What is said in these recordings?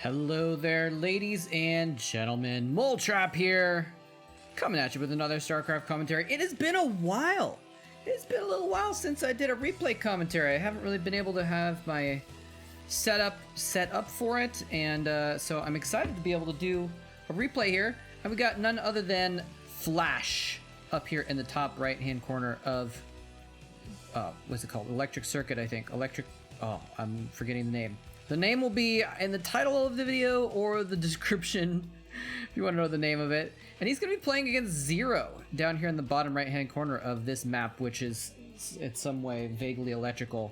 Hello there, ladies and gentlemen. Mole Trap here, coming at you with another StarCraft commentary. It has been a while. It's been a little while since I did a replay commentary. I haven't really been able to have my setup set up for it, and so I'm excited to be able to do a replay here. And we got none other than Flash up here in the top right-hand corner of what's it called? Electric Circuit, I think. I'm forgetting the name. The name will be in the title of the video or the description if you want to know the name of it. And he's going to be playing against Zero down here in the bottom right-hand corner of this map, which is in some way vaguely electrical.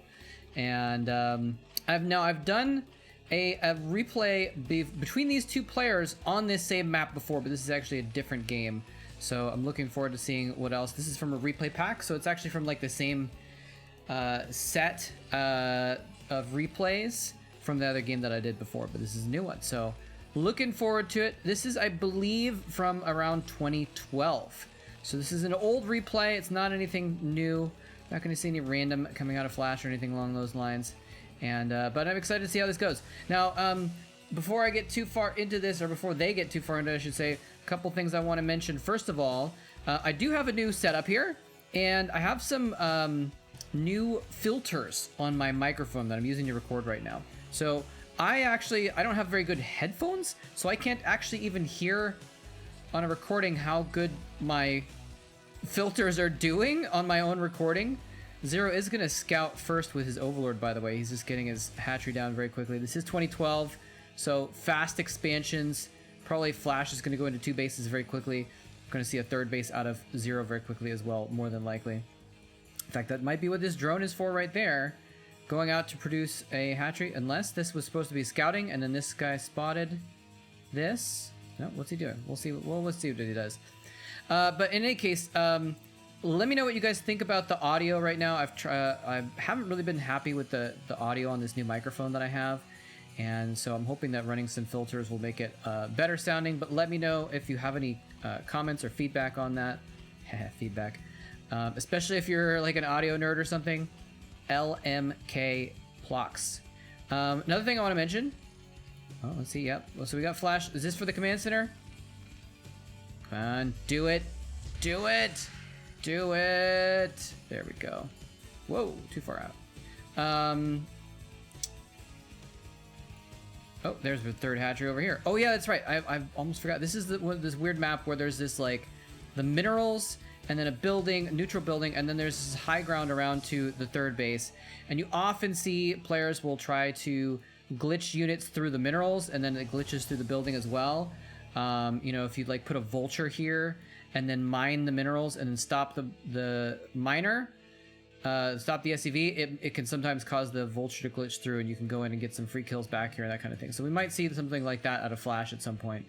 And I've done a replay between these two players on this same map before, but this is actually a different game. So I'm looking forward to seeing what else. This is from a replay pack, so it's actually from like the same set of replays from the other game that I did before, but this is a new one. So looking forward to it. This is, I believe, from around 2012. So this is an old replay. It's not anything new. Not going to see any random coming out of Flash or anything along those lines. And but I'm excited to see how this goes. Now, before I get too far into this, or before they get too far into it, I should say, a couple things I want to mention. First of all, I do have a new setup here, and I have some new filters on my microphone that I'm using to record right now. So I don't have very good headphones, so I can't actually even hear on a recording how good my filters are doing on my own recording. Zero is going to scout first with his Overlord, by the way. He's just getting his hatchery down very quickly. This is 2012, so fast expansions. Probably Flash is going to go into 2 bases very quickly. We're going to see a 3rd base out of Zero very quickly as well, more than likely. In fact, that might be what this drone is for right there. Going out to produce a hatchery, unless this was supposed to be scouting, and then this guy spotted this. No, what's he doing? We'll see. Well, let's see what he does. But in any case, let me know what you guys think about the audio right now. I haven't really been happy with the audio on this new microphone that I have, and so I'm hoping that running some filters will make it better sounding. But let me know if you have any comments or feedback on that. Feedback, especially if you're like an audio nerd or something. LMK Plox. Another thing I want to mention. Oh, let's see. Yep. So we got Flash. Is this for the command center? Come on, do it. Do it. Do it. There we go. Whoa, too far out. Oh, there's the 3rd hatchery over here. Oh yeah, that's right. I almost forgot. This is this weird map where there's this like the minerals, and then a building, a neutral building, and then there's this high ground around to the 3rd base. And you often see players will try to glitch units through the minerals, and then it glitches through the building as well. You know, if you like put a vulture here and then mine the minerals and then stop the miner, stop the SCV, it can sometimes cause the vulture to glitch through, and you can go in and get some free kills back here and that kind of thing. So we might see something like that out of Flash at some point.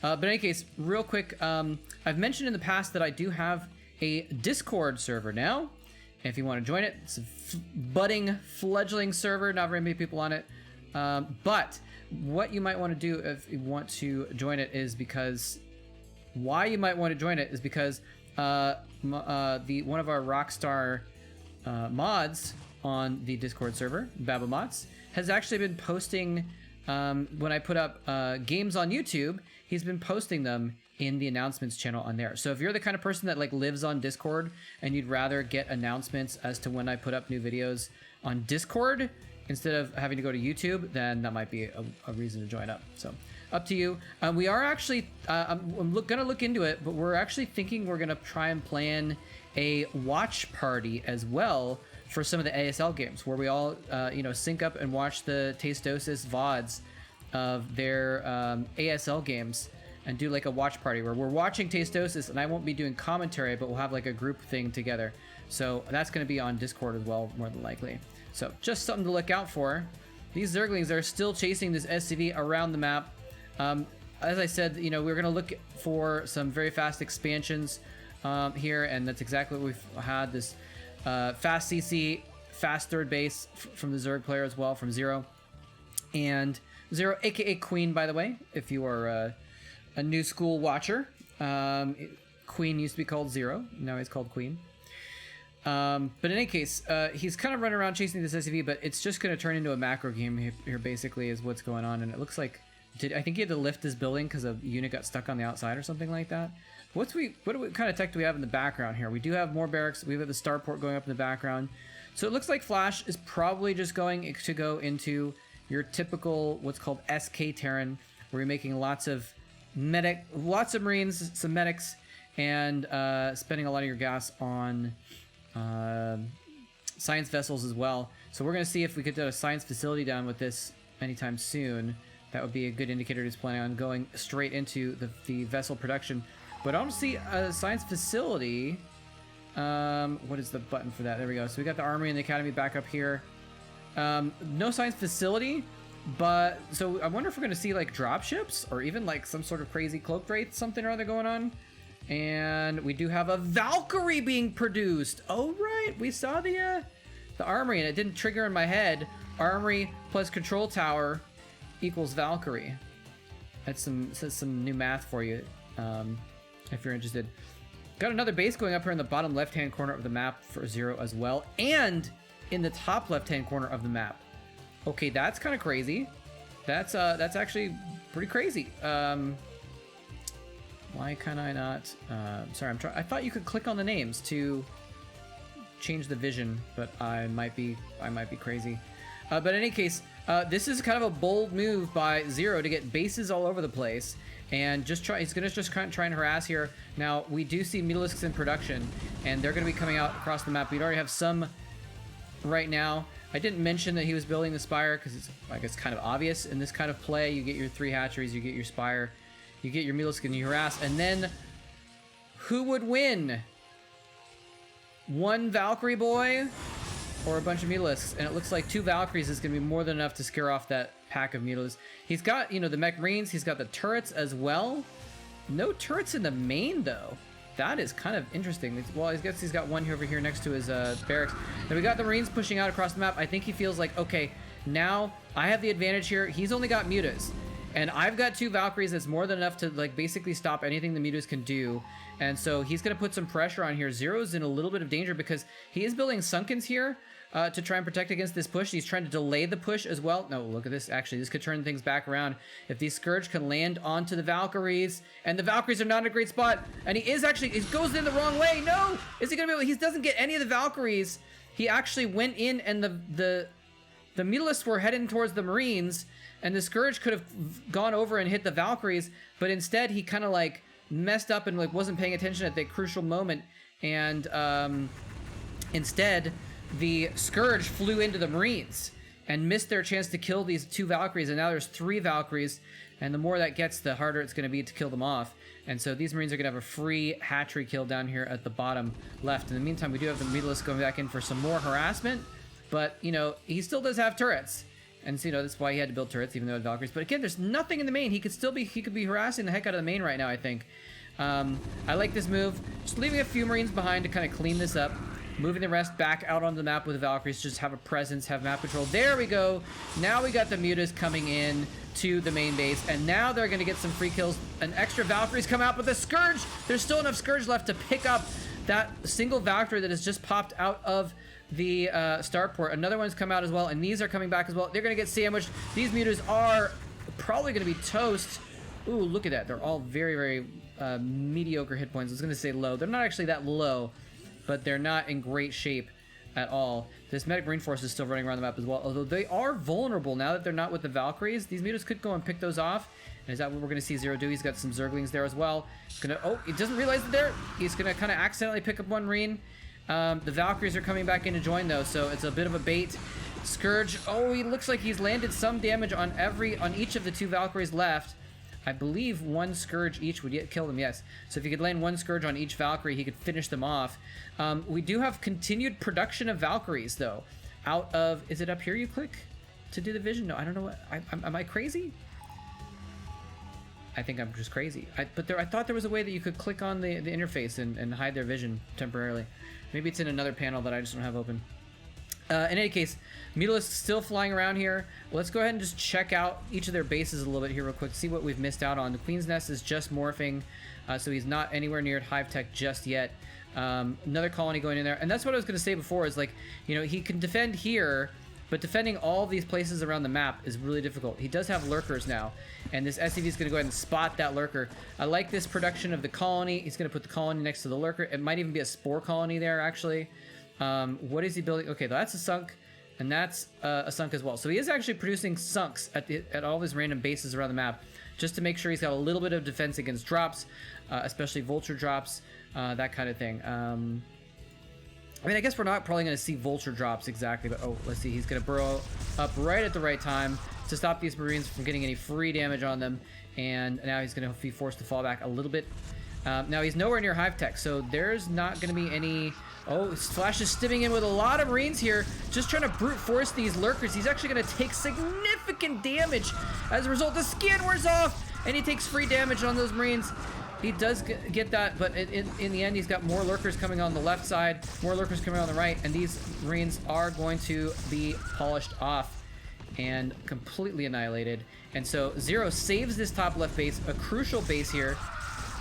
But in any case, real quick, I've mentioned in the past that I do have a Discord server now. If you want to join it, it's a budding, fledgling server, not very many people on it. But what you might want to do if you want to join it is because, why you might want to join it is because one of our Rockstar mods on the Discord server, Babamots, has actually been posting, when I put up games on YouTube, he's been posting them in the announcements channel on there. So if you're the kind of person that like lives on Discord and you'd rather get announcements as to when I put up new videos on Discord instead of having to go to YouTube, then that might be a reason to join up. So up to you. We are actually, I'm gonna look into it, but we're actually thinking we're gonna try and plan a watch party as well for some of the ASL games where we all, sync up and watch the Tastosis VODs of their ASL games and do like a watch party where we're watching Tastosis, and I won't be doing commentary, but we'll have like a group thing together. So that's going to be on Discord as well, more than likely. So just something to look out for. These Zerglings are still chasing this SCV around the map. As I said, we're going to look for some very fast expansions here, and that's exactly what we've had. This fast CC, fast 3rd base from the Zerg player as well, from Zero. And Zero, aka Queen, by the way, if you are a new school watcher. Queen used to be called Zero, now he's called Queen. But in any case, he's kind of running around chasing this SCV, but it's just going to turn into a macro game here, basically, is what's going on. And it looks like I think he had to lift this building because a unit got stuck on the outside or something like that. What kind of tech do we have in the background here? We do have more barracks. We have the starport going up in the background. So it looks like Flash is probably just going to go into your typical what's called SK Terran, where you're making lots of Marines, some medics, and spending a lot of your gas on science vessels as well. So we're going to see if we could get a science facility down with this anytime soon. That would be a good indicator he's planning on going straight into the vessel production. But I don't see a science facility. What is the button for that? There we go. So we got the armory and the academy back up here. No science facility, but so I wonder if we're going to see like dropships or even like some sort of crazy cloak wraith, something or other going on. And we do have a Valkyrie being produced. Oh, right. We saw the armory and it didn't trigger in my head. Armory plus control tower equals Valkyrie. That's some new math for you. If you're interested. Got another base going up here in the bottom left-hand corner of the map for 0 as well, and in the top left-hand corner of the map. Okay, that's kind of crazy. That's actually pretty crazy. Why can I not? Sorry, I thought you could click on the names to change the vision, but I might be crazy. But in any case, this is kind of a bold move by 0 to get bases all over the place. And he's gonna just try and harass here. Now, we do see Mutalisks in production, and they're gonna be coming out across the map. We'd already have some right now. I didn't mention that he was building the Spire, because it's, I guess, kind of obvious in this kind of play. You get your 3 hatcheries, you get your Spire, you get your Mutalisk, and you harass. And then, who would win? One Valkyrie boy, or a bunch of Mutalisks? And it looks like 2 Valkyries is gonna be more than enough to scare off that pack of Mutalisks. He's got, you know, the mech marines. He's got the turrets as well. No turrets in the main though. That is kind of interesting. Well, I guess he's got one over here next to his barracks. Then we got the marines pushing out across the map. I think he feels like, okay, now I have the advantage here. He's only got mutas, and I've got 2 Valkyries. That's more than enough to like basically stop anything the mutas can do. And so he's gonna put some pressure on here. 0's in a little bit of danger because he is building Sunkens here. To try and protect against this push. He's trying to delay the push as well. No, look at this. Actually, this could turn things back around. If these Scourge can land onto the Valkyries, and the Valkyries are not in a great spot, and he goes in the wrong way. No! Is he going to be able, he doesn't get any of the Valkyries. He actually went in, and the Mutalisks were heading towards the Marines, and the Scourge could have gone over and hit the Valkyries, but instead he kind of like messed up and like wasn't paying attention at that crucial moment, and instead the Scourge flew into the Marines and missed their chance to kill these 2 Valkyries, and now there's 3 Valkyries, and the more that gets, the harder it's going to be to kill them off. And so these Marines are going to have a free hatchery kill down here at the bottom left. In the meantime, we do have the Mutalisks going back in for some more harassment, but, you know, he still does have turrets. And so, you know, that's why he had to build turrets, even though he had Valkyries. But again, there's nothing in the main. He could be harassing the heck out of the main right now, I think. I like this move. Just leaving a few Marines behind to kind of clean this up. Moving the rest back out on the map with the Valkyries, just have a presence, have map control. There we go. Now we got the Mutas coming in to the main base, and now they're going to get some free kills. An extra Valkyries come out, but the Scourge, there's still enough Scourge left to pick up that single Valkyrie that has just popped out of the starport. Another one's come out as well, and these are coming back as well. They're going to get sandwiched. These Mutas are probably going to be toast. Ooh, look at that. They're all very, very mediocre hit points. I was going to say low. They're not actually that low, but they're not in great shape at all. This medic marine force is still running around the map as well, although they are vulnerable now that they're not with the Valkyries. These Mutas could go and pick those off. And is that what we're going to see 0 do? He's got some Zerglings there as well. He's gonna, oh, he doesn't realize that there. He's going to kind of accidentally pick up one Marine. The Valkyries are coming back in to join though, so it's a bit of a bait. Scourge, oh, he looks like he's landed some damage on each of the 2 Valkyries left. I believe 1 Scourge each would kill them, yes. So if he could land 1 Scourge on each Valkyrie, he could finish them off. We do have continued production of Valkyries, though. Out of... Is it up here you click to do the vision? No, I don't know what... Am I crazy? I think I'm just crazy. I thought there was a way that you could click on the interface and hide their vision temporarily. Maybe it's in another panel that I just don't have open. In any case, Mutalisks still flying around here. Let's go ahead and just check out each of their bases a little bit here real quick, see what we've missed out on. The Queen's Nest is just morphing, so he's not anywhere near Hive Tech just yet. Another colony going in there, and that's what I was going to say before, is like, you know, he can defend here, but defending all these places around the map is really difficult. He does have lurkers now, and this SCV is going to go ahead and spot that lurker. I like this production of the colony. He's going to put the colony next to the lurker. It might even be a spore colony there, actually. What is he building? Okay, that's a sunk, and that's a sunk as well. So he is actually producing sunks at all of his random bases around the map, just to make sure he's got a little bit of defense against drops, especially vulture drops, that kind of thing. I mean, I guess we're not probably going to see vulture drops exactly, but oh, let's see. He's going to burrow up right at the right time to stop these Marines from getting any free damage on them, and now he's going to be forced to fall back a little bit. Now he's nowhere near Hive Tech, so there's not going to be any... Oh, Flash is stimming in with a lot of Marines here, just trying to brute force these lurkers. He's actually going to take significant damage. As a result, the skin wears off, and he takes free damage on those Marines. He does get that, but in the end, he's got more lurkers coming on the left side, more lurkers coming on the right, and these Marines are going to be polished off and completely annihilated. And so Zero saves this top left base, a crucial base here.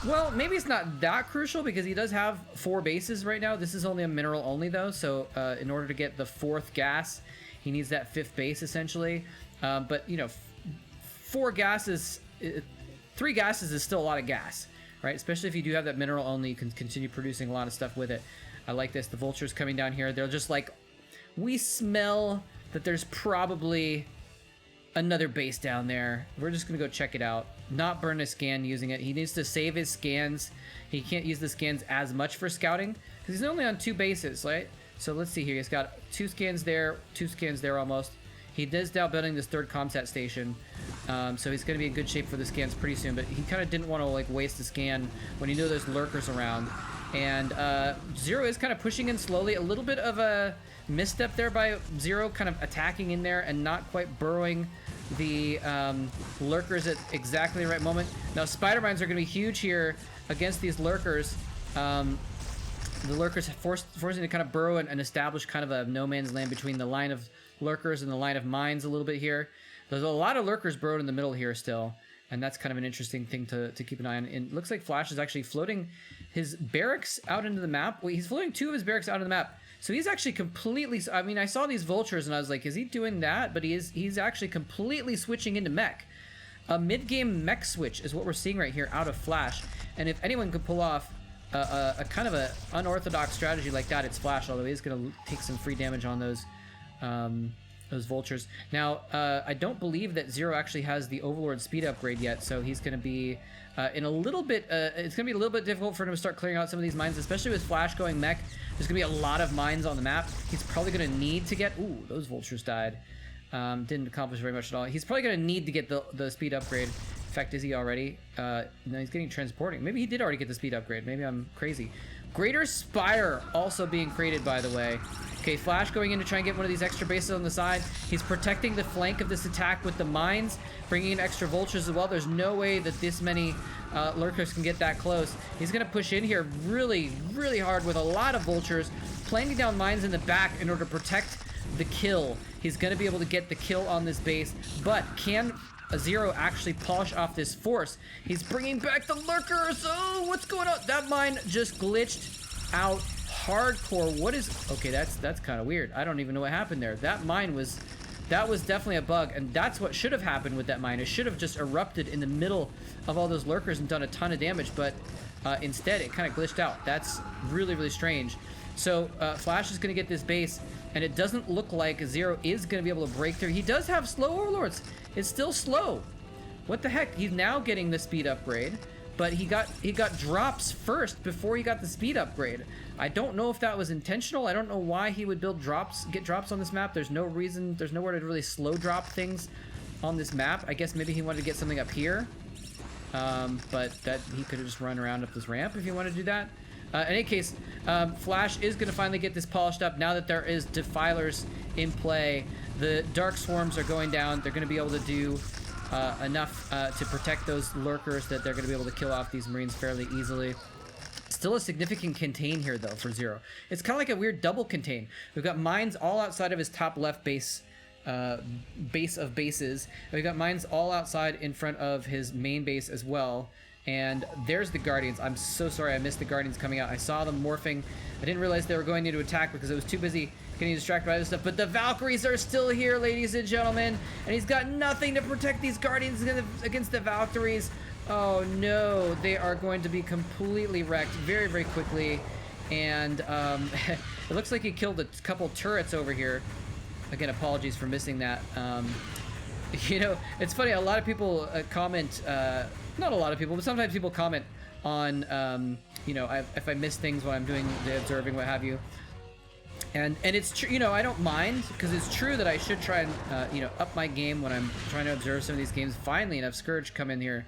Well, maybe it's not that crucial because he does have 4 bases right now. This is only a mineral only, though, so in order to get the 4th gas, he needs that 5th base, essentially. But, you know, 4 gases, 3 gases is still a lot of gas, right? Especially if you do have that mineral only, you can continue producing a lot of stuff with it. I like this. The vultures coming down here, they're just like, we smell that there's probably another base down there. We're just gonna go check it out. Not burn a scan using it. He needs to save his scans. He can't use the scans as much for scouting because he's only on 2 bases, right? So let's see here. He's got 2 scans there, 2 scans there almost. He is now building this 3rd comsat station, so he's going to be in good shape for the scans pretty soon, but he kind of didn't want to like waste a scan when he knew there's lurkers around. And Zero is kind of pushing in slowly. A little bit of a misstep there by Zero, kind of attacking in there and not quite burrowing the lurkers at exactly the right moment. Now spider mines are going to be huge here against these lurkers. The lurkers forcing to kind of burrow and establish kind of a no man's land between the line of lurkers and the line of mines a little bit here. There's a lot of lurkers burrowed in the middle here still, and that's kind of an interesting thing to keep an eye on. And it looks like Flash is actually floating his barracks out into the map. Well, he's floating 2 of his barracks out of the map. So he's actually completely... I mean, I saw these vultures and I was like, is he doing that? But he's actually completely switching into mech. A mid-game mech switch is what we're seeing right here out of Flash. And if anyone could pull off a kind of a unorthodox strategy like that, it's Flash, although he's going to take some free damage on those vultures. Now, I don't believe that Zero actually has the Overlord speed upgrade yet, so he's going to be in a little bit... it's going to be a little bit difficult for him to start clearing out some of these mines, especially with Flash going mech. There's going to be a lot of mines on the map. He's probably going to need to get... Ooh, those vultures died. Didn't accomplish very much at all. He's probably going to need to get the speed upgrade. In fact, is he already? No, he's getting transporting. Maybe he did already get the speed upgrade. Maybe I'm crazy. Greater Spire also being created, by the way. Okay, Flash going in to try and get one of these extra bases on the side. He's protecting the flank of this attack with the mines, bringing in extra vultures as well. There's no way that this many lurkers can get that close. He's going to push in here really, really hard with a lot of vultures, planting down mines in the back in order to protect the kill. He's going to be able to get the kill on this base, but can Zero actually polish off this force? He's bringing back the lurkers. Oh, what's going on? That mine just glitched out hardcore. What is... Okay, that's kind of weird. I don't even know what happened there. That mine was... That was definitely a bug, and that's what should have happened with that mine. It should have just erupted in the middle of all those lurkers and done a ton of damage, but instead it kind of glitched out. That's really, really strange. So Flash is going to get this base, and it doesn't look like Zero is going to be able to break through. He does have slow overlords. It's still slow. What the heck? He's now getting the speed upgrade, but he got drops first before he got the speed upgrade. I don't know if that was intentional. I don't know why he would get drops on this map. There's no reason. There's nowhere to really slow drop things on this map. I guess maybe he wanted to get something up here, but that he could have just run around up this ramp if he wanted to do that. In any case, Flash is going to finally get this polished up now that there is Defilers in play. The Dark Swarms are going down. They're going to be able to do enough to protect those lurkers that they're going to be able to kill off these Marines fairly easily. Still a significant contain here, though, for Zero. It's kind of like a weird double contain. We've got mines all outside of his top left base of bases. And we've got mines all outside in front of his main base as well. And there's the Guardians. I'm so sorry I missed the Guardians coming out. I saw them morphing. I didn't realize they were going into attack because I was too busy getting distracted by other stuff. But the Valkyries are still here, ladies and gentlemen. And he's got nothing to protect these Guardians against the Valkyries. Oh no, they are going to be completely wrecked very, very quickly. And it looks like he killed a couple turrets over here. Again, apologies for missing that. You know, it's funny, a lot of people comment, not a lot of people, but sometimes people comment on, you know, if I miss things when I'm doing the observing, what have you. And it's true, you know, I don't mind, because it's true that I should try and, you know, up my game when I'm trying to observe some of these games. Finally, enough Scourge come in here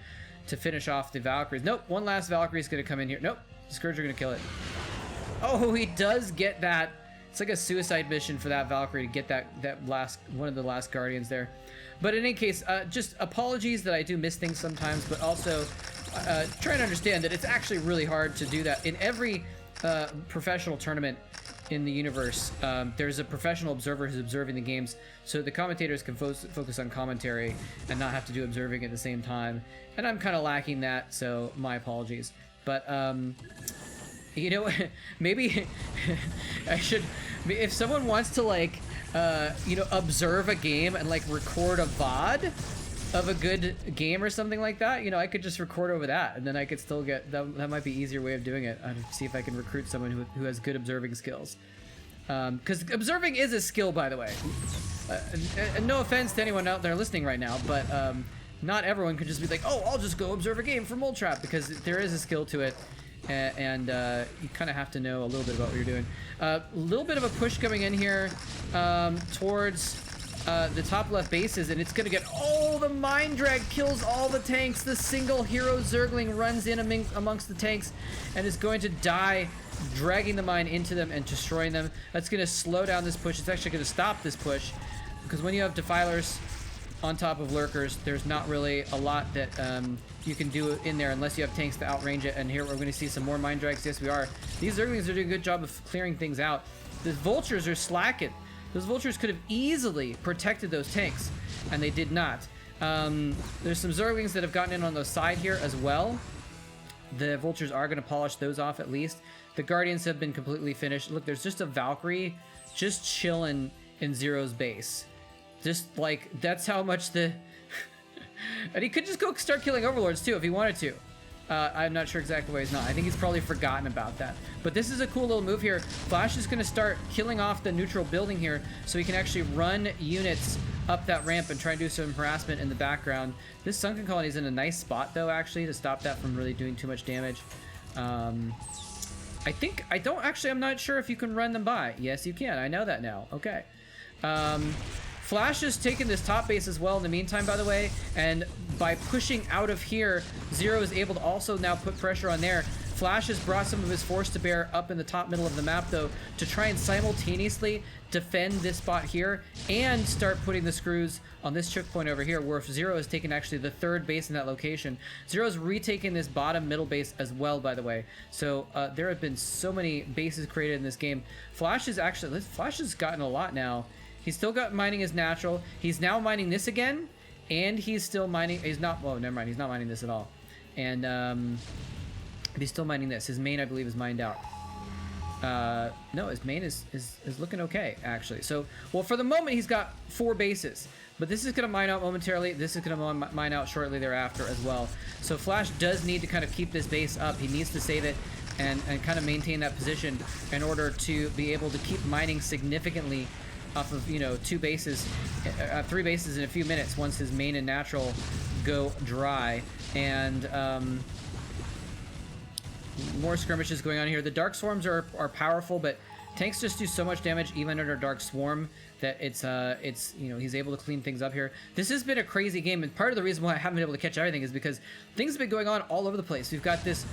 to finish off the Valkyries. Nope, one last Valkyrie is going to come in here. Nope, the Scourge are going to kill it. Oh, he does get that. It's like a suicide mission for that Valkyrie to get that last, one of the last Guardians there. But in any case, just apologies that I do miss things sometimes, but also trying to understand that it's actually really hard to do that. In every professional tournament in the universe, there's a professional observer who's observing the games, so the commentators can focus on commentary and not have to do observing at the same time. And I'm kind of lacking that, so my apologies. But you know, maybe I should, if someone wants to like, you know, observe a game and like record a VOD of a good game or something like that, you know, I could just record over that, and then I could still get, that might be an easier way of doing it. I'd see if I can recruit someone who has good observing skills. Because observing is a skill, by the way. And no offense to anyone out there listening right now, but not everyone could just be like, oh, I'll just go observe a game for Mole Trap, because there is a skill to it. And you kind of have to know a little bit about what you're doing. A little bit of a push coming in here towards the top left bases, and it's going to get... Oh, the Mind Drag kills all the tanks. The single hero Zergling runs in amongst the tanks and is going to die, dragging the mine into them and destroying them. That's going to slow down this push. It's actually going to stop this push, because when you have Defilers on top of Lurkers, there's not really a lot that you can do in there unless you have tanks to outrange it. And here we're going to see some more Mind Drags. Yes, we are. These Zerglings are doing a good job of clearing things out. The Vultures are slacking. Those Vultures could have easily protected those tanks, and they did not. There's some Zerglings that have gotten in on the side here as well. The Vultures are going to polish those off at least. The Guardians have been completely finished. Look, there's just a Valkyrie just chilling in Zero's base. Just like, that's how much the... And he could just go start killing Overlords too if he wanted to. I'm not sure exactly why he's not. I think he's probably forgotten about that. But this is a cool little move here. Flash is going to start killing off the neutral building here, so he can actually run units up that ramp and try and do some harassment in the background. This Sunken Colony is in a nice spot, though, actually, to stop that from really doing too much damage. I'm not sure if you can run them by. Yes, you can. I know that now. Okay. Flash has taken this top base as well in the meantime, by the way, and by pushing out of here, Zero is able to also now put pressure on there. Flash has brought some of his force to bear up in the top middle of the map, though, to try and simultaneously defend this spot here and start putting the screws on this choke point over here, where Zero has taken actually the third base in that location. Zero's retaken this bottom middle base as well, by the way. So there have been so many bases created in this game. Flash has gotten a lot now. He's still got mining as natural. He's now mining this again, and he's still mining. He's not. Well, never mind. He's not mining this at all, and he's still mining this. His main, I believe, is mined out. No, his main is looking okay, actually. So, well, for the moment, he's got 4 bases, but this is going to mine out momentarily. This is going to mine out shortly thereafter as well. So Flash does need to kind of keep this base up. He needs to save it and kind of maintain that position in order to be able to keep mining significantly off of, you know, 3 bases in a few minutes once his main and natural go dry. And more skirmishes going on here. The Dark Swarms are powerful, but tanks just do so much damage even under Dark Swarm that it's you know, he's able to clean things up here. This has been a crazy game, and part of the reason why I haven't been able to catch everything is because things have been going on all over the place. We've got this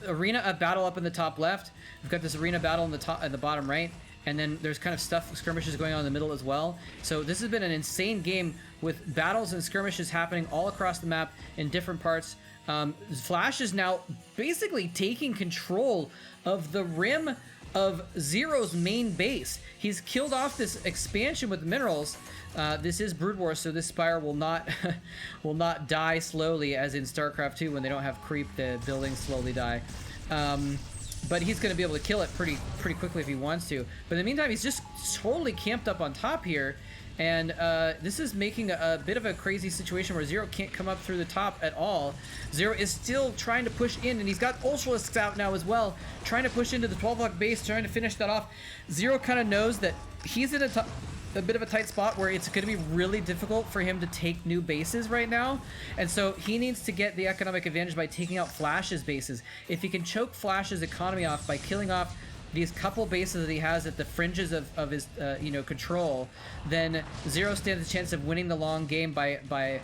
arena battle up in the top left. We've got this arena battle in the bottom right. And then there's kind of skirmishes going on in the middle as well. So this has been an insane game with battles and skirmishes happening all across the map in different parts. Flash is now basically taking control of the rim of Zero's main base. He's killed off this expansion with minerals. This is Brood War, so this Spire will not will not die slowly as in StarCraft 2 when they don't have creep, the buildings slowly die. But he's going to be able to kill it pretty quickly if he wants to. But in the meantime, he's just totally camped up on top here. And this is making a bit of a crazy situation where Zero can't come up through the top at all. Zero is still trying to push in, and he's got Ultralisks out now as well, trying to push into the 12 block base, trying to finish that off. Zero kind of knows that he's in a bit of a tight spot where it's going to be really difficult for him to take new bases right now. And so he needs to get the economic advantage by taking out Flash's bases. If he can choke Flash's economy off by killing off these couple bases that he has at the fringes of his control, then Zero stands a chance of winning the long game by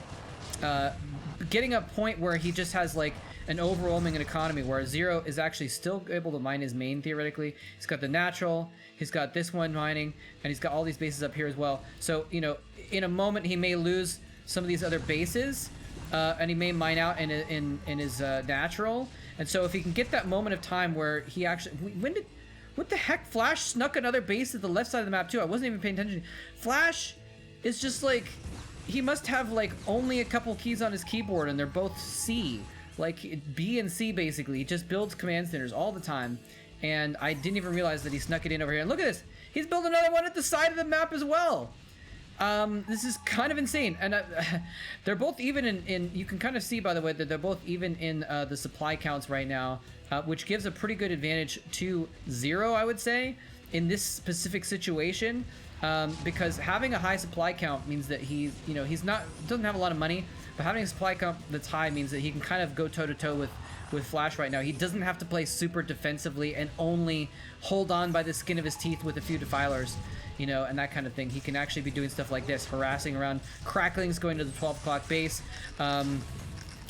getting a point where he just has like an overwhelming economy, where Zero is actually still able to mine his main theoretically. He's got the natural, he's got this one mining, and he's got all these bases up here as well. So, you know, in a moment he may lose some of these other bases, and he may mine out in his natural. And so if he can get that moment of time where he actually, what the heck? Flash snuck another base at the left side of the map too. I wasn't even paying attention. Flash is just like, he must have like only a couple keys on his keyboard and they're both C. Like B and C basically. He just builds command centers all the time. And I didn't even realize that he snuck it in over here. And look at this. He's built another one at the side of the map as well. This is kind of insane. And they're both even in you can kind of see, by the way, that they're both even in the supply counts right now, which gives a pretty good advantage to Zero, I would say, in this specific situation, because having a high supply count means that he's doesn't have a lot of money, but having a supply count that's high means that he can kind of go toe-to-toe with Flash right now. He doesn't have to play super defensively and only hold on by the skin of his teeth with a few defilers, you know, and that kind of thing. He can actually be doing stuff like this, harassing around, cracklings going to the 12 o'clock base.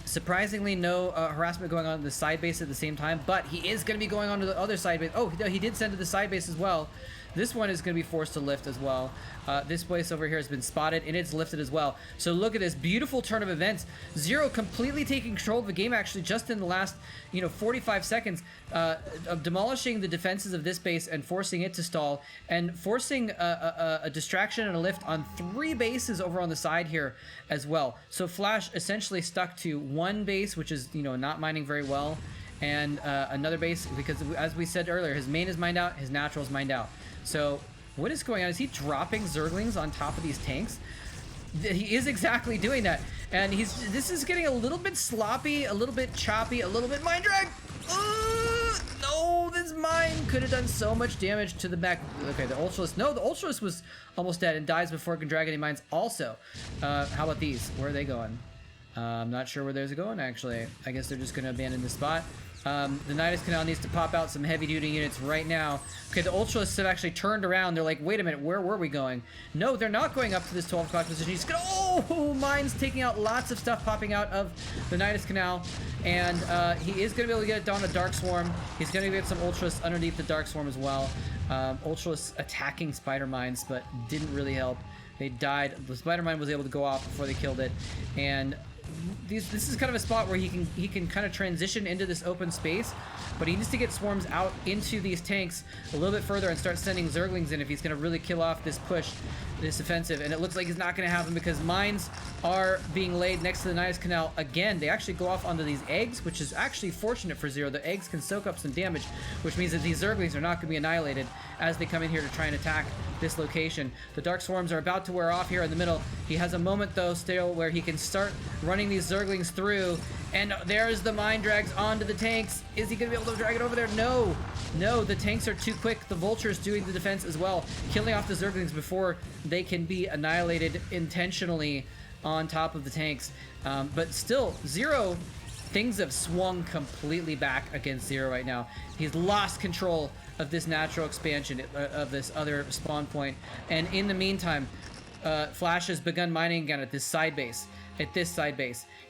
Surprisingly, no harassment going on the side base at the same time, but he is going to be going on to the other side base. Oh, he did send to the side base as well. This one is going to be forced to lift as well. This place over here has been spotted, and it's lifted as well. So look at this beautiful turn of events. Zero completely taking control of the game, actually, just in the last, 45 seconds, of demolishing the defenses of this base and forcing it to stall, and forcing a distraction and a lift on 3 bases over on the side here as well. So Flash essentially stuck to one base, which is, not mining very well, and another base, because as we said earlier, his main is mined out, his natural is mined out. So what is going on? Is he dropping Zerglings on top of these tanks? He is exactly doing that. And this is getting a little bit sloppy, a little bit choppy, a little bit mine drag. No, this mine could have done so much damage to the back. Okay, the Ultralisk. No, the Ultralisk was almost dead and dies before it can drag any mines also. How about these? Where are they going? I'm not sure where those are going, actually. I guess they're just going to abandon the spot. The Nidus Canal needs to pop out some heavy-duty units right now. Okay, the Ultralisks have actually turned around. They're like, wait a minute, where were we going? No, they're not going up to this 12 o'clock position. He's gonna, mines taking out lots of stuff popping out of the Nidus Canal. And he is going to be able to get it down to Dark Swarm. He's going to get some Ultralisks underneath the Dark Swarm as well. Ultralisks attacking Spider Mines, but didn't really help. They died. The Spider Mine was able to go off before they killed it. And this is kind of a spot where he can kind of transition into this open space, but he needs to get swarms out into these tanks a little bit further and start sending Zerglings in if he's going to really kill off this push, this offensive. And it looks like he's not going to happen because mines are being laid next to the Nidus Canal again. They actually go off onto these eggs, which is actually fortunate for Zero. The eggs can soak up some damage, which means that these Zerglings are not going to be annihilated as they come in here to try and attack this location. The Dark Swarms are about to wear off here in the middle. He has a moment though still where he can start running these Zerglings through, and there's the mine drags onto the tanks. Is he gonna be able to drag it over there? No, the tanks are too quick. The Vulture's doing the defense as well, killing off the Zerglings before they can be annihilated intentionally on top of the tanks. But still, Zero, things have swung completely back against Zero right now. He's lost control of this natural expansion of this other spawn point, and in the meantime, Flash has begun mining again at this side base.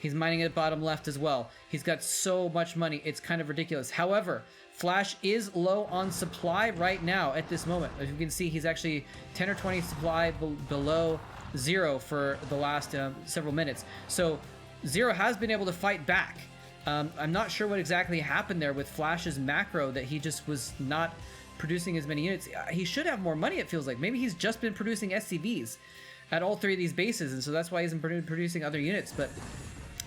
He's mining at bottom left as well. He's got so much money, it's kind of ridiculous. However, Flash is low on supply right now at this moment. As you can see, he's actually 10 or 20 supply below Zero for the last several minutes. So Zero has been able to fight back. I'm not sure what exactly happened there with Flash's macro, that he just was not producing as many units. He should have more money, it feels like. Maybe he's just been producing SCVs at all 3 of these bases, and so that's why he isn't producing other units. But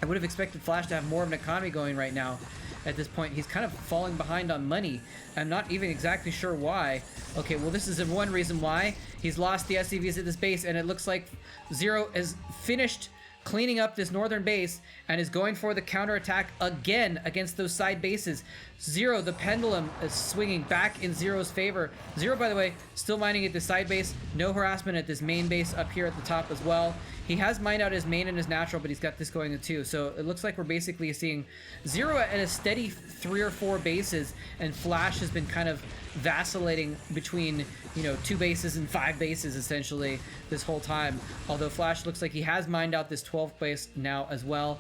I would have expected Flash to have more of an economy going right now. At this point, he's kind of falling behind on money. I'm not even exactly sure why. Okay, well, this is one reason why. He's lost the SCVs at this base, and it looks like Zero has finished cleaning up this northern base and is going for the counterattack again against those side bases. Zero, the pendulum is swinging back in Zero's favor. Zero, by the way, still mining at the side base. No harassment at this main base up here at the top as well. He has mined out his main and his natural, but he's got this going too. So it looks like we're basically seeing Zero at a steady 3 or 4 bases, and Flash has been kind of vacillating between, you know, 2 bases and 5 bases essentially this whole time. Although Flash looks like he has mined out this 12th base now as well.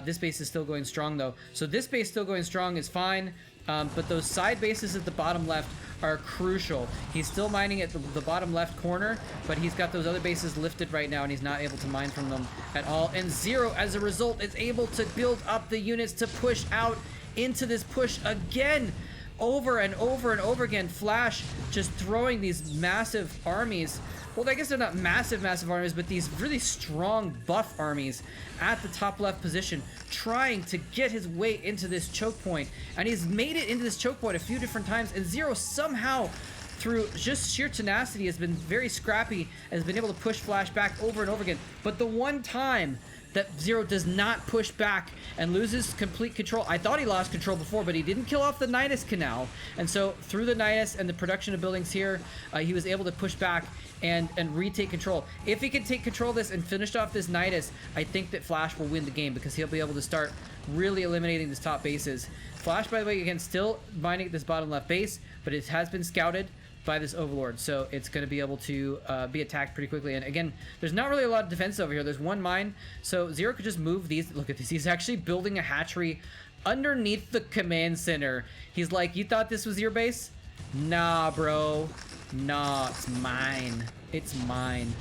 This base is still going strong though. So this base still going strong is fine, but those side bases at the bottom left are crucial. He's still mining at the bottom left corner, but he's got those other bases lifted right now and he's not able to mine from them at all. And Zero, as a result, is able to build up the units to push out into this push again. Over and over and over again. Flash just throwing these massive armies. Well, I guess they're not massive armies, but these really strong buff armies at the top left position, trying to get his way into this choke point. And he's made it into this choke point a few different times, and Zero somehow, through just sheer tenacity, has been very scrappy, has been able to push Flash back over and over again. But the one time that Zero does not push back and loses complete control. I thought he lost control before, but he didn't kill off the Nidus Canal. And so through the Nidus and the production of buildings here, he was able to push back and retake control. If he can take control of this and finish off this Nidus, I think that Flash will win the game because he'll be able to start really eliminating these top bases. Flash, by the way, again, still mining this bottom left base, but it has been scouted by this Overlord, so it's going to be able to be attacked pretty quickly. And again, there's not really a lot of defense over here. There's one mine, so Zero could just move these. Look at this. He's actually building a hatchery underneath the command center. He's like, you thought this was your base? Nah, bro. Nah, it's mine. It's mine.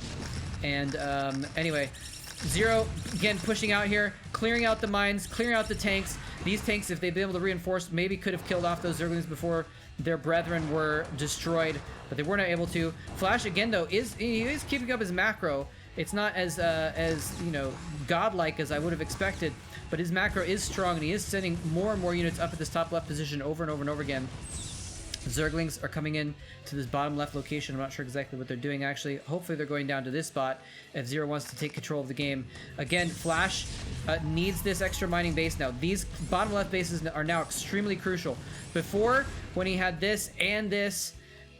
And anyway, Zero, again, pushing out here, clearing out the mines, clearing out the tanks. These tanks, if they'd been able to reinforce, maybe could have killed off those Zerglings before their brethren were destroyed, but they were not able to. Flash, again, though, he is keeping up his macro. It's not as you know, godlike as I would have expected, but his macro is strong, and he is sending more and more units up at this top left position over and over and over again. Zerglings are coming in to this bottom left location. I'm not sure exactly what they're doing, actually. Hopefully they're going down to this spot if Zero wants to take control of the game. Again, Flash needs this extra mining base now. These bottom left bases are now extremely crucial. Before, when he had this and this,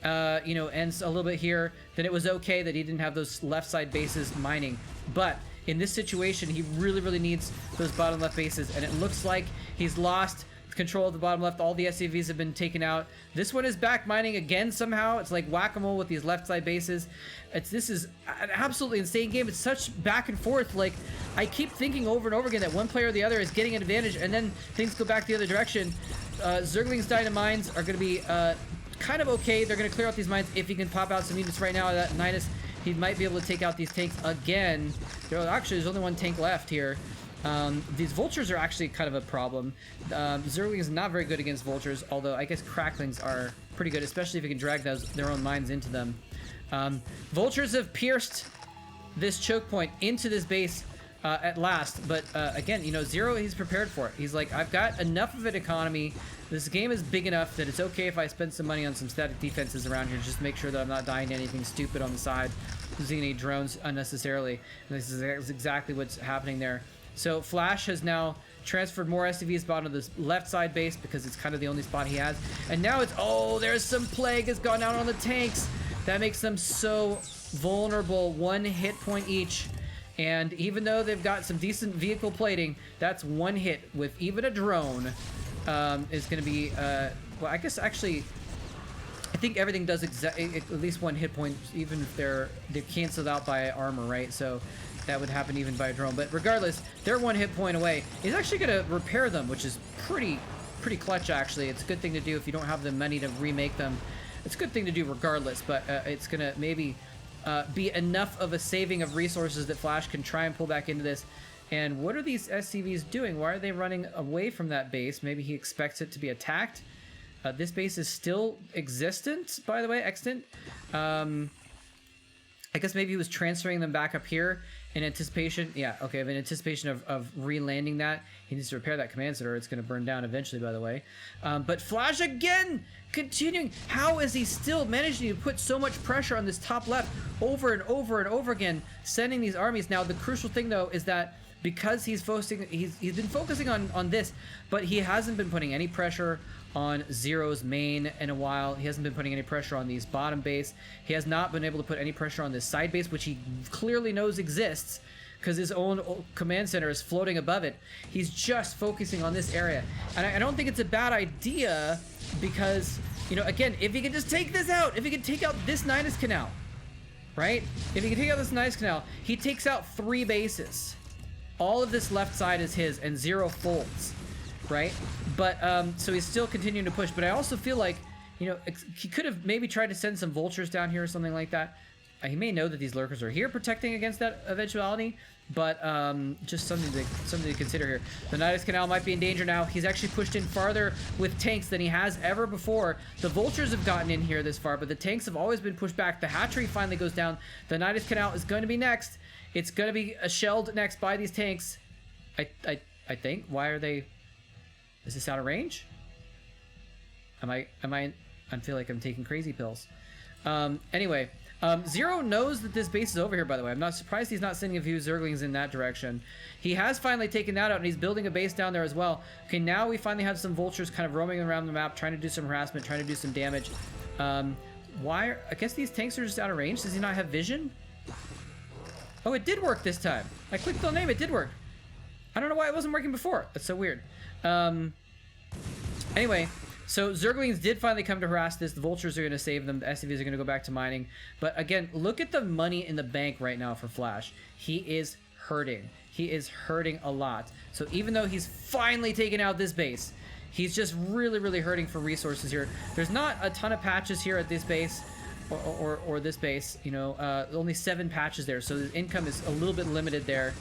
you know, and a little bit here, then it was okay that he didn't have those left side bases mining. But in this situation, he really needs those bottom left bases, and it looks like he's lost control of the bottom left. All the SCVs have been taken out. This one is back mining again somehow. It's like whack-a-mole with these left side bases. This is an absolutely insane game. It's such back and forth. Like, I keep thinking over and over again that one player or the other is getting an advantage, and then things go back the other direction. Zergling's Dynamines are going to be kind of okay. They're going to clear out these mines. If he can pop out some units right now, that Nidus, he might be able to take out these tanks again. Actually, there's only one tank left here. These vultures are actually kind of a problem. Zergling is not very good against vultures, although I guess cracklings are pretty good, especially if you can drag their own mines into them. Vultures have pierced this choke point into this base at last, but again, you know, Zero, he's prepared for it. He's like, I've got enough of an economy. This game is big enough that it's okay if I spend some money on some static defenses around here, just to make sure that I'm not dying to anything stupid on the side, using any drones unnecessarily. And this is exactly what's happening there. So Flash has now transferred more SCVs bottom of this left side base because it's kind of the only spot he has. And now it's, oh, there's some plague has gone out on the tanks. That makes them so vulnerable. 1 hit point each. And even though they've got some decent vehicle plating, that's 1 hit with even a drone is going to be, well, I guess actually, I think everything does at least 1 hit point, even if they're canceled out by armor, right? So that would happen even by a drone. But regardless, they're 1 hit point away. He's actually going to repair them, which is pretty clutch, actually. It's a good thing to do if you don't have the money to remake them. It's a good thing to do regardless, but it's going to maybe be enough of a saving of resources that Flash can try and pull back into this. And what are these SCVs doing? Why are they running away from that base? Maybe he expects it to be attacked. This base is still existent, by the way, extant. I guess maybe he was transferring them back up here in anticipation. Yeah, okay, in anticipation of re-landing that. He needs to repair that command center. It's going to burn down eventually, by the way. But Flash again, continuing. How is he still managing to put so much pressure on this top left over and over and over again, sending these armies? Now, the crucial thing, though, is that because he's been focusing on this, but he hasn't been putting any pressure on Zero's main in a while. He hasn't been putting any pressure on these bottom base. He has not been able to put any pressure on this side base, which he clearly knows exists because his own command center is floating above it. He's just focusing on this area. And I don't think it's a bad idea because, you know, again, if he can just take this out, if he can take out this Nidus Canal, right? If he can take out this Nidus Canal, he takes out 3 bases. All of this left side is his and Zero folds, right? But so he's still continuing to push, but I also feel like, you know, he could have maybe tried to send some vultures down here or something like that. He may know that these lurkers are here protecting against that eventuality, but just something to consider here. The Nidus Canal might be in danger now. He's actually pushed in farther with tanks than he has ever before. The vultures have gotten in here this far, but the tanks have always been pushed back. The hatchery finally goes down. The Nidus Canal is going to be next. It's going to be shelled next by these tanks. I think. Why are they... Is this out of range? I feel like I'm taking crazy pills. Anyway, Zero knows that this base is over here, by the way. I'm not surprised he's not sending a few Zerglings in that direction. He has finally taken that out, and he's building a base down there as well. Okay, now we finally have some vultures kind of roaming around the map, trying to do some harassment, trying to do some damage. I guess these tanks are just out of range. Does he not have vision? Oh, it did work this time. I clicked on name, it did work. I don't know why it wasn't working before. That's so weird. Anyway, so Zerglings did finally come to harass this. The vultures are going to save them. The SCVs are going to go back to mining. But again, look at the money in the bank right now for Flash. He is hurting. He is hurting a lot. So even though he's finally taken out this base, he's just really, really hurting for resources here. There's not a ton of patches here at this base. Or this base, you know, only 7 patches there, so his income is a little bit limited there,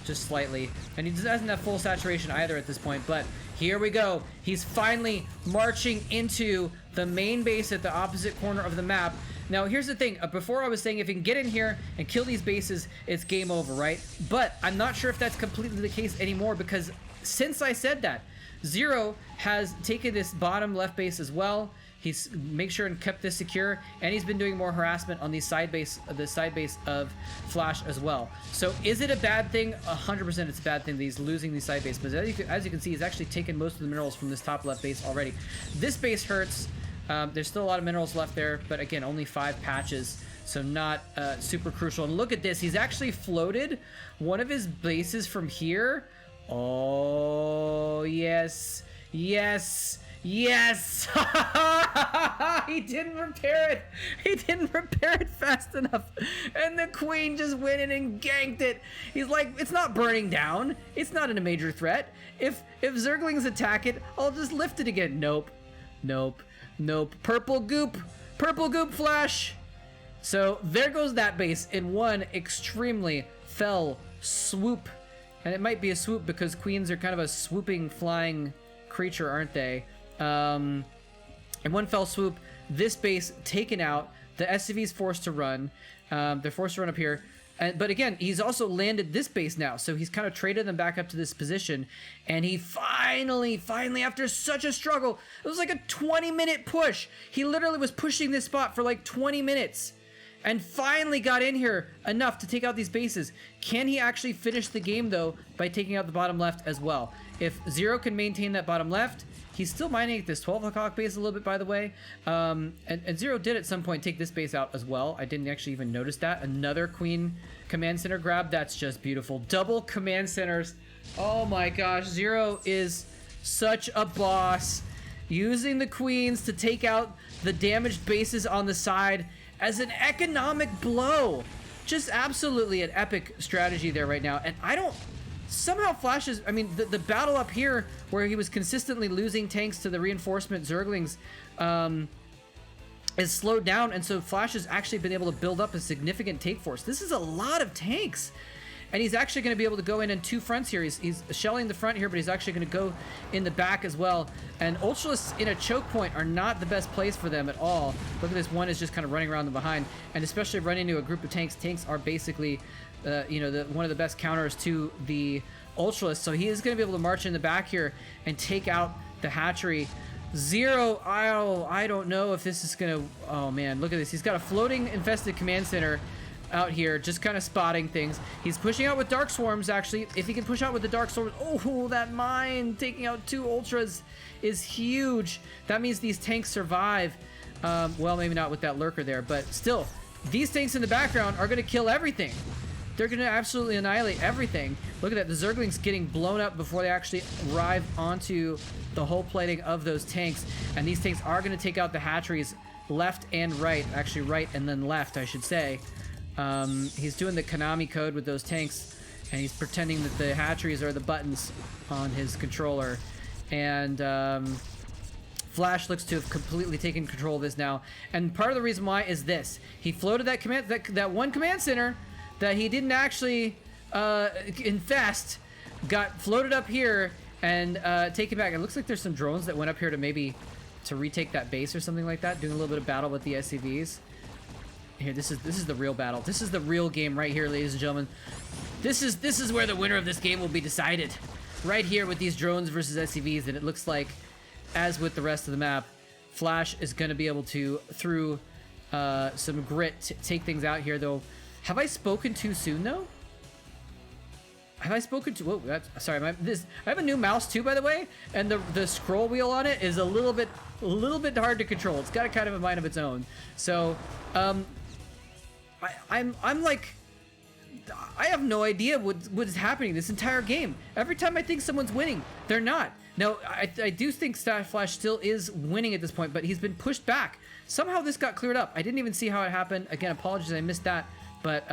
just slightly, and he doesn't have full saturation either at this point. But here we go, he's finally marching into the main base at the opposite corner of the map. Now here's the thing, before I was saying if he can get in here and kill these bases, it's game over, right? But I'm not sure if that's completely the case anymore, because since I said that, Zero has taken this bottom left base as well. He's made sure and kept this secure, and he's been doing more harassment on the side base of Flash as well. So is it a bad thing? 100% it's a bad thing that he's losing these side base, but as you can see, he's actually taken most of the minerals from this top left base already. This base hurts. There's still a lot of minerals left there, but again, only 5 patches, so not super crucial. And look at this, he's actually floated one of his bases from here. Oh, yes, yes. Yes! He didn't repair it! He didn't repair it fast enough! And the queen just went in and ganked it! He's like, it's not burning down! It's not a major threat! If Zerglings attack it, I'll just lift it again! Nope. Nope. Nope. Purple goop! Purple goop Flash! So, there goes that base in one extremely fell swoop. And it might be a swoop because queens are kind of a swooping, flying creature, aren't they? In one fell swoop, this base taken out. The SCV's forced to run. They're forced to run up here. But again, he's also landed this base now. So he's kind of traded them back up to this position. And he finally, after such a struggle, it was like a 20-minute push. He literally was pushing this spot for like 20 minutes. And finally got in here enough to take out these bases. Can he actually finish the game, though, by taking out the bottom left as well? If Zero can maintain that bottom left, he's still mining at this 12 o'clock base a little bit, by the way. And Zero did at some point take this base out as well. I didn't actually even notice that. Another Queen Command Center grab. That's just beautiful. Double Command Centers. Oh my gosh, Zero is such a boss. Using the Queens to take out the damaged bases on the side as an economic blow. Just absolutely an epic strategy there right now. And I don't... Somehow Flash is... I mean, the battle up here where he was consistently losing tanks to the reinforcement Zerglings is slowed down. And so Flash has actually been able to build up a significant tank force. This is a lot of tanks. and he's actually going to be able to go in two fronts here. He's shelling the front here, but he's actually going to go in the back as well. And Ultralists in a choke point are not the best place for them at all. Look at this, one is just kind of running around the behind, and especially running into a group of tanks. Tanks are basically, you know, one of the best counters to the Ultralists. So he is going to be able to march in the back here and take out the hatchery. Zero, I don't know if this is going to... Oh, man, look at this. He's got a floating infested command center out here, just kind of spotting things. He's pushing out with Dark Swarms, actually. If he can push out with the Dark Swarms... Oh, that mine taking out 2 Ultras is huge. That means these tanks survive. Well, maybe not with that Lurker there, but still, these tanks in the background are going to kill everything. They're going to absolutely annihilate everything. Look at that. The Zerglings getting blown up before they actually arrive onto the hull plating of those tanks. And these tanks are going to take out the hatcheries left and right. Actually, right and then left, I should say. He's doing the Konami code with those tanks, and he's pretending that the hatcheries are the buttons on his controller. And Flash looks to have completely taken control of this now. And part of the reason why is this. He floated that one command center that he didn't actually infest, got floated up here and taken back. It looks like there's some drones that went up here to maybe to retake that base or something like that, doing a little bit of battle with the SCVs. Here, this is the real battle. This is the real game right here, ladies and gentlemen. This is where the winner of this game will be decided. Right here with these drones versus SCVs, and it looks like, as with the rest of the map, Flash is going to be able to, through some grit, take things out here, though. Have I spoken too soon, though? Have I spoken too... Whoa, sorry. I have a new mouse, too, by the way, and the scroll wheel on it is a little bit hard to control. It's got a kind of a mind of its own. So, I'm like... I have no idea what is happening this entire game. Every time I think someone's winning, they're not. Now, I do think Flash still is winning at this point, but he's been pushed back. Somehow this got cleared up. I didn't even see how it happened. Again, apologies, I missed that. But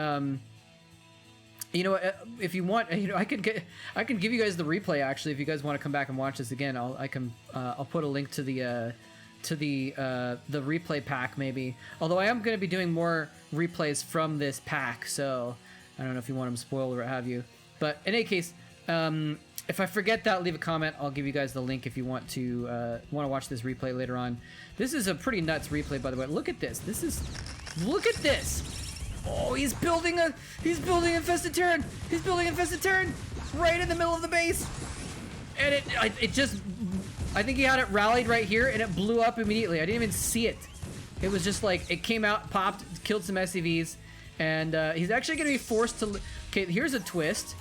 you know, if you want, you know, I can give you guys the replay actually. If you guys want to come back and watch this again, I'll put a link to the replay pack maybe. Although I am going to be doing more replays from this pack, so I don't know if you want them spoiled or what have you. But in any case, if I forget that, leave a comment. I'll give you guys the link if you want to watch this replay later on. This is a pretty nuts replay, by the way. Look at this. Look at this. Oh, he's building infested Terran. He's building infested Terran right in the middle of the base. And it just, I think he had it rallied right here and it blew up immediately. I didn't even see it. It was just like, it came out, popped, killed some SCVs. And he's actually going to be forced to... Okay, here's a twist.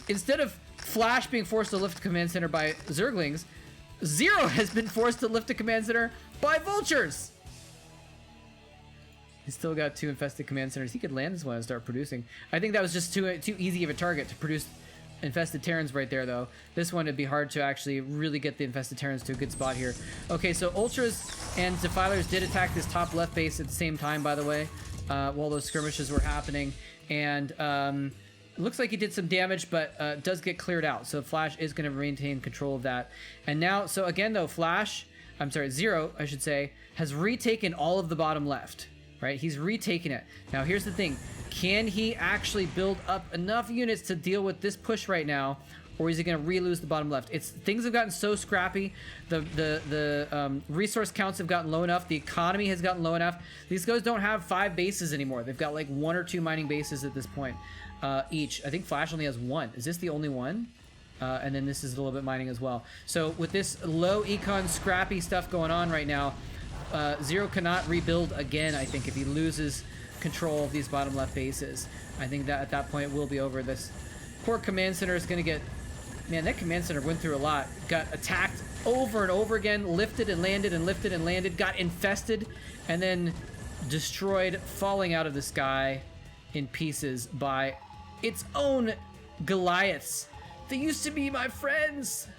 Instead of Flash being forced to lift the command center by Zerglings, Zero has been forced to lift the command center by Vultures. He's still got 2 infested command centers. He could land this one and start producing. I think that was just too easy of a target to produce infested Terrans right there, though. This one, it'd be hard to actually really get the infested Terrans to a good spot here. Okay, so Ultras and Defilers did attack this top left base at the same time, by the way, while those skirmishes were happening. And looks like he did some damage, but does get cleared out. So Flash is going to maintain control of that. And now, so again, though, Zero, I should say, has retaken all of the bottom left. Right, he's retaking it. Now, here's the thing. Can he actually build up enough units to deal with this push right now, or is he going to re-lose the bottom left? Things have gotten so scrappy. The resource counts have gotten low enough. The economy has gotten low enough. These guys don't have 5 bases anymore. They've got like 1 or 2 mining bases at this point each. I think Flash only has 1. Is this the only one? And then this is a little bit mining as well. So with this low econ scrappy stuff going on right now, Zero cannot rebuild again, I think, if he loses control of these bottom left bases. I think that at that point it will be over. This poor command center is going to get... Man, that command center went through a lot. Got attacked over and over again, lifted and landed and lifted and landed, got infested, and then destroyed, falling out of the sky in pieces by its own Goliaths. They used to be my friends.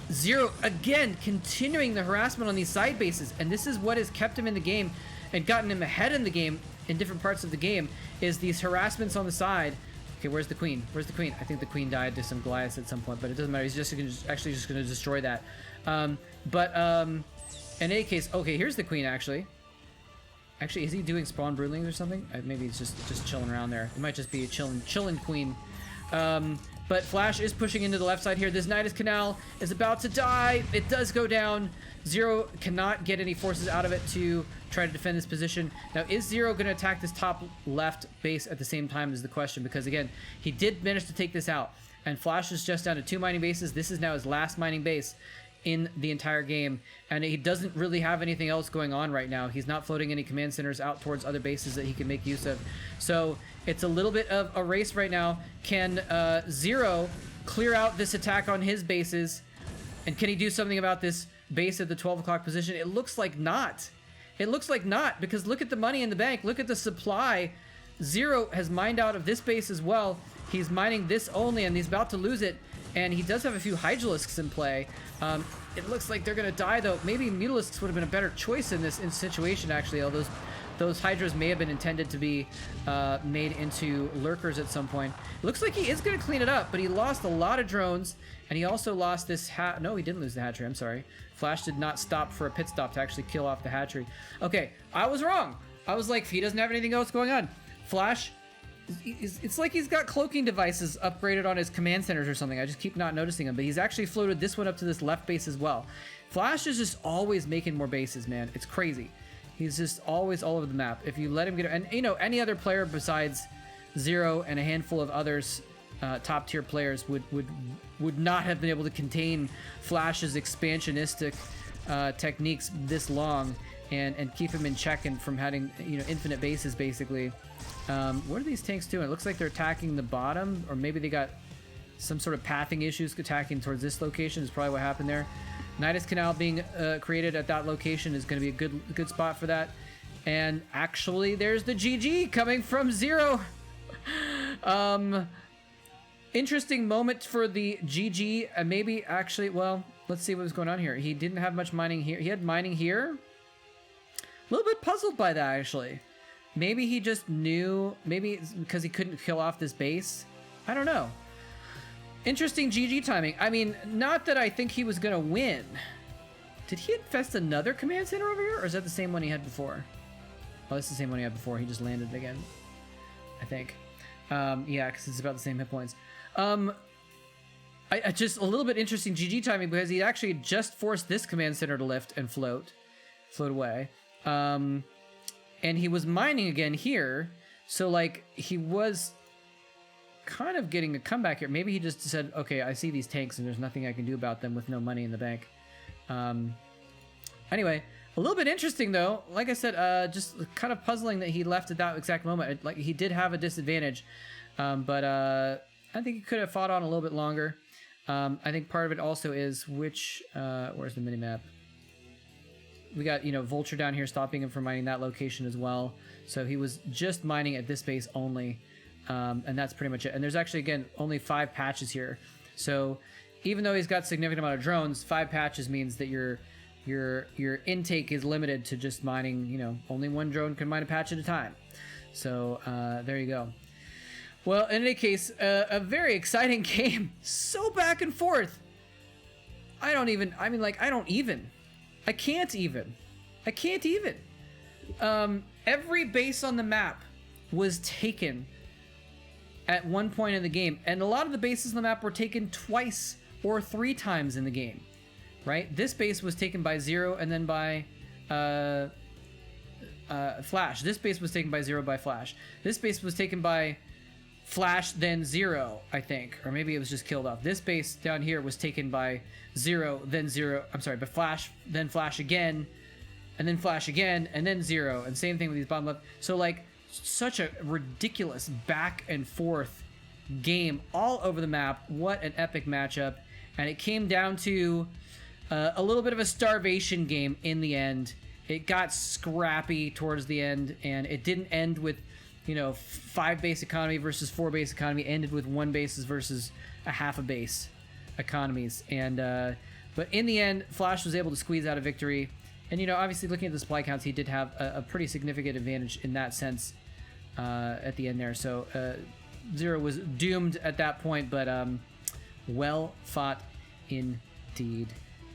Zero, again, continuing the harassment on these side bases, and this is what has kept him in the game and gotten him ahead in the game in different parts of the game, is these harassments on the side. Okay, where's the queen? Where's the queen? I think the queen died to some Goliaths at some point, but it doesn't matter. He's just actually just going to destroy that. In any case, okay, here's the queen, actually. Actually, is he doing spawn broodlings or something? Maybe he's just chilling around there. It might just be a chilling queen. But Flash is pushing into the left side here. This Nidus Canal is about to die. It does go down. Zero cannot get any forces out of it to try to defend this position. Now, is Zero going to attack this top left base at the same time is the question, because again, he did manage to take this out. And Flash is just down to 2 mining bases. This is now his last mining base in the entire game, and he doesn't really have anything else going on right now. He's not floating any command centers out towards other bases that he can make use of. So it's a little bit of a race right now. Can Zero clear out this attack on his bases, and can he do something about this base at the 12 o'clock position? It looks like not. It looks like not, because look at the money in the bank. Look at the supply. Zero has mined out of this base as well. He's mining this only, and he's about to lose it. And he does have a few Hydralisks in play. It looks like they're going to die, though. Maybe Mutalisks would have been a better choice in this situation, actually. Although those Hydras may have been intended to be made into Lurkers at some point. It looks like he is going to clean it up, but he lost a lot of drones. And he also lost this No, he didn't lose the hatchery. I'm sorry. Flash did not stop for a pit stop to actually kill off the hatchery. Okay, I was wrong. I was like, he doesn't have anything else going on. Flash... It's like he's got cloaking devices upgraded on his command centers or something. I just keep not noticing them, but he's actually floated this one up to this left base as well. Flash is just always making more bases, man. It's crazy. He's just always all over the map. If you let him get... And, you know, any other player besides Zero and a handful of others, top tier players, would not have been able to contain Flash's expansionistic techniques this long and keep him in check and from having, you know, infinite bases, basically. What are these tanks doing? It looks like they're attacking the bottom, or maybe they got some sort of pathing issues attacking towards this location is probably what happened there. Nidus Canal being created at that location is going to be a good spot for that. And actually, there's the GG coming from Zero. Interesting moment for the GG. Maybe actually, well, let's see what was going on here. He didn't have much mining here. He had mining here. A little bit puzzled by that, actually. Maybe he just knew, maybe it's because he couldn't kill off this base. I don't know. Interesting GG timing. I mean, not that I think he was going to win. Did he infest another command center over here? Or is that the same one he had before? Oh, that's the same one he had before. He just landed again, I think. Yeah, because it's about the same hit points. I just a little bit interesting GG timing because he actually just forced this command center to lift and float away. And he was mining again here, so like he was kind of getting a comeback here. Maybe he just said, okay, I see these tanks and there's nothing I can do about them with no money in the bank. Anyway, a little bit interesting though. Like I said, just kind of puzzling that he left at that exact moment. Like he did have a disadvantage, but I think he could have fought on a little bit longer. I think part of it also is which, where's the minimap? We got, you know, Vulture down here stopping him from mining that location as well. So he was just mining at this base only. And that's pretty much it. And there's actually, again, only 5 patches here. So even though he's got a significant amount of drones, 5 patches means that your intake is limited to just mining, you know, only 1 drone can mine a patch at a time. So there you go. Well, in any case, a very exciting game. So back and forth. I can't even. Every base on the map was taken at one point in the game, and a lot of the bases on the map were taken twice or 3 times in the game, right? This base was taken by Zero and then by Flash. This base was taken by Zero by Flash. This base was taken by Flash, then Zero, I think. Or maybe it was just killed off. This base down here was taken by Zero, then Zero. I'm sorry, but Flash, then Flash again, and then Flash again, and then Zero. And same thing with these bottom left. So, like, such a ridiculous back and forth game all over the map. What an epic matchup. And it came down to a little bit of a starvation game in the end. It got scrappy towards the end, and it didn't end with, you know, 5 base economy versus 4 base economy. Ended with 1 bases versus a half a base economies. And but in the end, Flash was able to squeeze out a victory. And, you know, obviously looking at the supply counts, he did have a pretty significant advantage in that sense at the end there. So Zero was doomed at that point, but well fought indeed.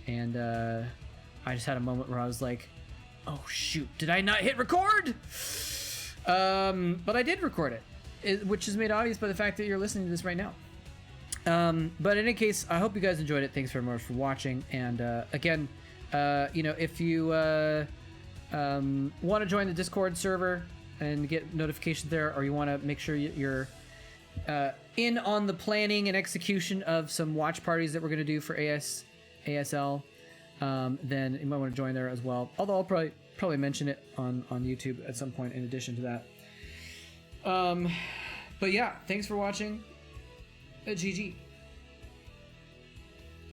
And I just had a moment where I was like, Oh shoot, did I not hit record? But I did record it, which is made obvious by the fact that you're listening to this right now. But in any case, I hope you guys enjoyed it. Thanks very much for watching. And again, if you want to join the Discord server and get notifications there, or you want to make sure you're in on the planning and execution of some watch parties that we're going to do for ASL, then you might want to join there as well. Although I'll probably mention it on YouTube at some point in addition to that. But yeah, thanks for watching. GG.